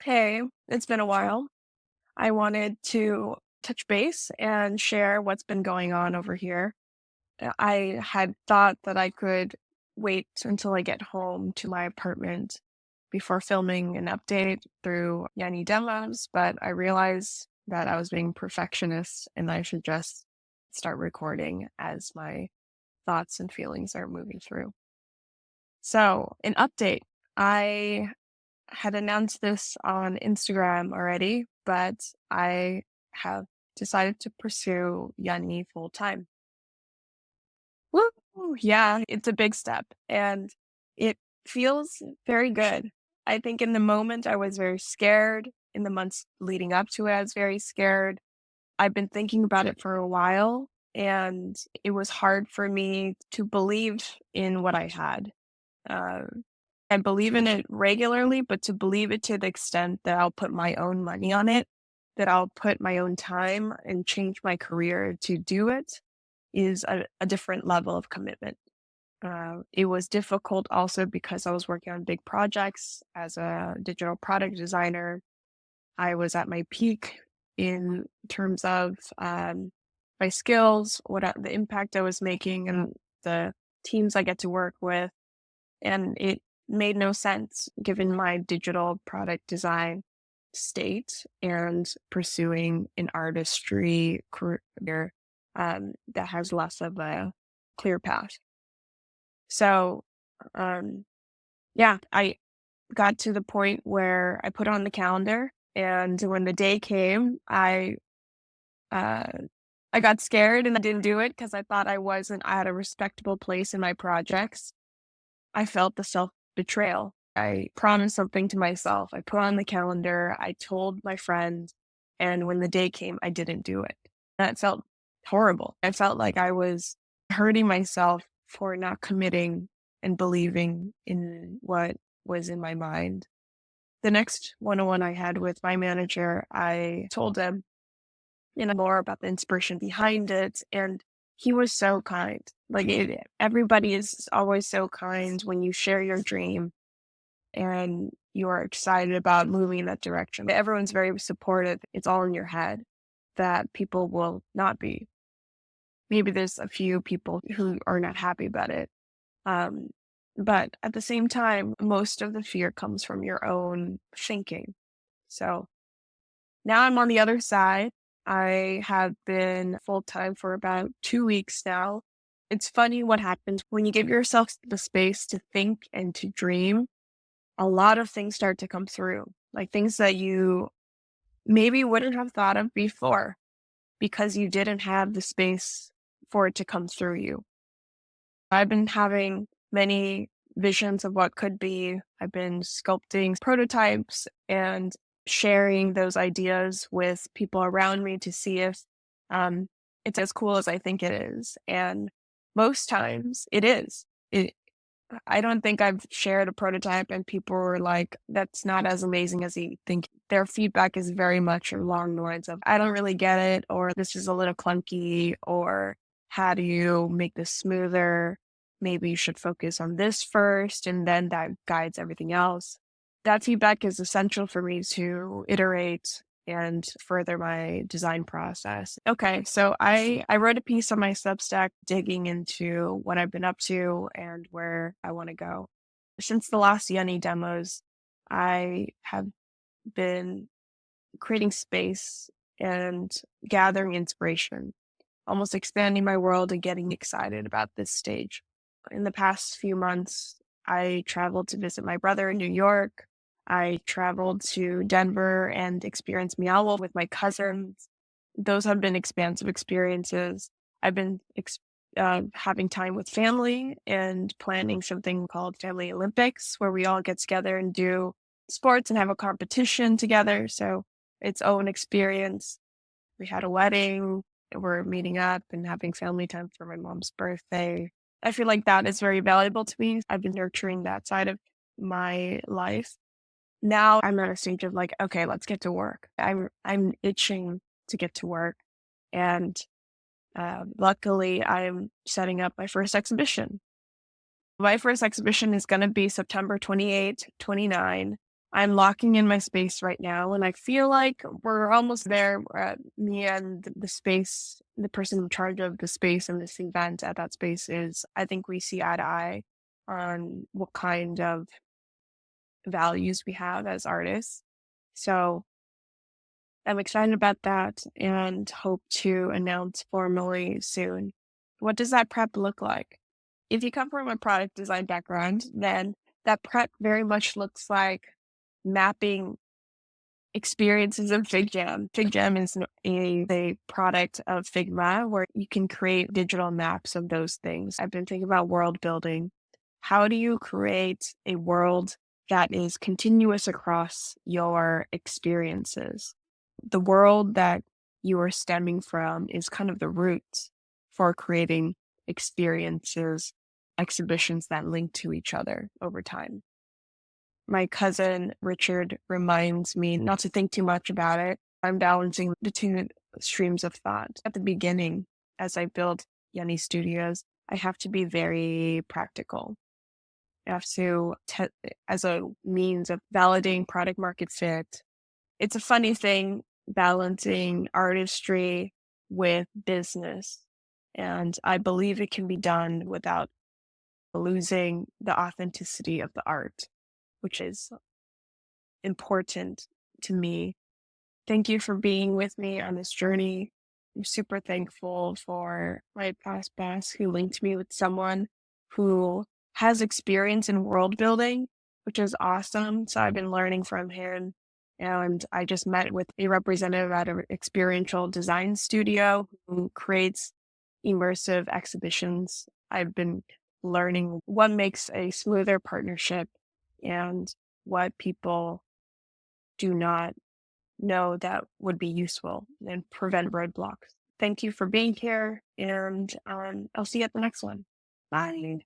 Hey, it's been a while. I wanted to touch base and share what's been going on over here. I had thought that I could wait until I get home to my apartment before filming an update through YUNNY demos, but I realized that I was being perfectionist and I should just start recording as my thoughts and feelings are moving through. So, an update. I had announced this on Instagram already, but I have decided to pursue Yanni full time. Woo! Yeah, it's a big step and it feels very good. I think in the moment I was very scared. In the months leading up to it, I was very scared. I've been thinking about it for a while and it was hard for me to believe in what I had. Uh, I believe in it regularly, but to believe it to the extent that I'll put my own money on it, that I'll put my own time and change my career to do it is a different level of commitment. It was difficult also because I was working on big projects as a digital product designer. I was at my peak in terms of my skills, the impact I was making, and the teams I get to work with, and it made no sense given my digital product design state and pursuing an artistry career that has less of a clear path. So, um, yeah, I got to the point where I put on the calendar, and when the day came, uh, I got scared and I didn't do it because I thought I wasn't at a respectable place in my projects. I felt the self-betrayal. I promised something to myself. I put on the calendar, I told my friend, and when the day came, I didn't do it. That felt horrible. I felt like I was hurting myself for not committing and believing in what was in my mind. The next one-on-one I had with my manager, I told him, more about the inspiration behind it. And he was so kind. Everybody is always so kind when you share your dream and you are excited about moving in that direction. Everyone's very supportive. It's all in your head that people will not be. Maybe there's a few people who are not happy about it. Um, but at the same time, most of the fear comes from your own thinking. So now I'm on the other side. I have been full time for about 2 weeks now. It's funny what happens when you give yourself the space to think and to dream. A lot of things start to come through, like things that you maybe wouldn't have thought of before because you didn't have the space for it to come through you. I've been having many visions of what could be. I've been sculpting prototypes and sharing those ideas with people around me to see if um, it's as cool as I think it is. And most times it is. I don't think I've shared a prototype and people were like, that's not as amazing as you think. Their feedback is very much along the lines of, I don't really get it, or this is a little clunky, or how do you make this smoother? Maybe you should focus on this first, and then that guides everything else. That feedback is essential for me to iterate and further my design process. Okay, so I wrote a piece on my Substack digging into what I've been up to and where I want to go. Since the last Yunny demos, I have been creating space and gathering inspiration, almost expanding my world and getting excited about this stage. In the past few months, I traveled to visit my brother in New York. I traveled to Denver and experienced Meow with my cousins. Those have been expansive experiences. I've been having time with family and planning something called Family Olympics, where we all get together and do sports and have a competition together. So its own experience. We had a wedding. We're meeting up and having family time for my mom's birthday. I feel like that is very valuable to me. I've been nurturing that side of my life. Now I'm at a stage of like, okay, let's get to work. I'm itching to get to work, and luckily I'm setting up my first exhibition. My first exhibition is going to be September 28, 29. I'm locking in my space right now, and I feel like we're almost there. Me and the person in charge of the space and this event at that space is, I think we see eye to eye on what kind of values we have as artists. So I'm excited about that and hope to announce formally soon. What does that prep look like? If you come from a product design background, then that prep very much looks like mapping experiences of FigJam. FigJam is a product of Figma where you can create digital maps of those things. I've been thinking about world building. How do you create a world that is continuous across your experiences? The world that you are stemming from is kind of the root for creating experiences, exhibitions that link to each other over time. My cousin Richard reminds me not to think too much about it. I'm balancing the two streams of thought. At the beginning, as I build YUNNY Studios, I have to be very practical. I have to, as a means of validating product market fit. It's a funny thing balancing artistry with business. And I believe it can be done without losing the authenticity of the art, which is important to me. Thank you for being with me on this journey. I'm super thankful for my past boss who linked me with someone who has experience in world building, which is awesome. So I've been learning from him. And I just met with a representative at an experiential design studio who creates immersive exhibitions. I've been learning what makes a smoother partnership and what people do not know that would be useful and prevent roadblocks. Thank you for being here, and I'll see you at the next one. Bye.